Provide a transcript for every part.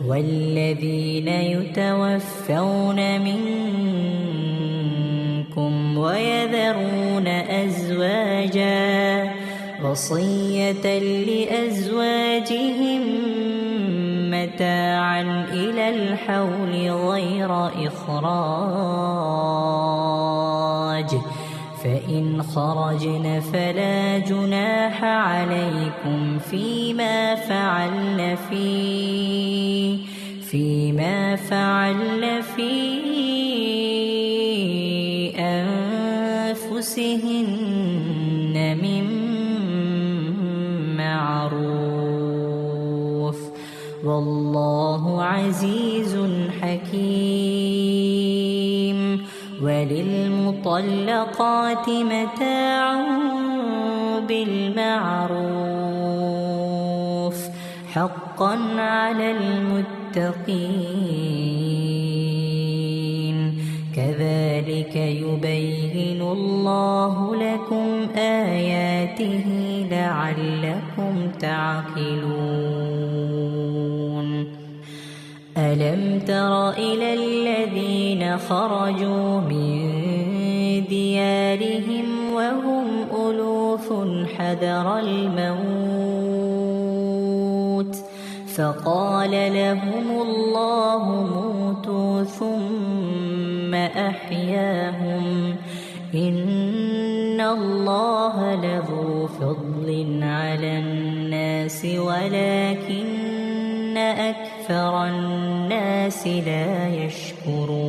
والذين يتوفون منكم ويذرون أزواجا وصية لأزواجهم متاعا إلى الحول غير إخراج فإن خرجن فلا جناح عليكم فيما فعلن في أنفسهن من معروف والله عزيز حكيم وللمطلقات متاع بالمعروف حقا على المتقين كذلك يبين الله لكم آياته لعلكم تعقلون ألم تر إلى الذين خرجوا من ديارهم وهم ألوف حذر الموت فقال لهم الله موتوا ثم أحياهم إن الله لذو فضل على الناس ولكن أكثر الناس لا يشكرون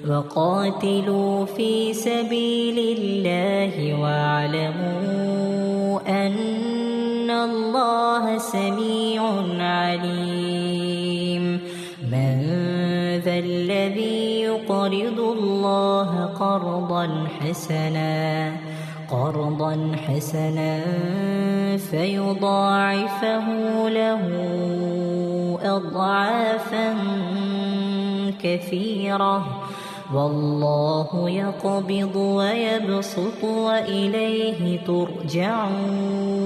وقاتلوا في سبيل الله واعلموا أن الله سميع عليم من ذا الذي يقرض الله قرضا حسنا فيضاعفه له أضعافا كثيرة والله يقبض ويبسط وإليه ترجعون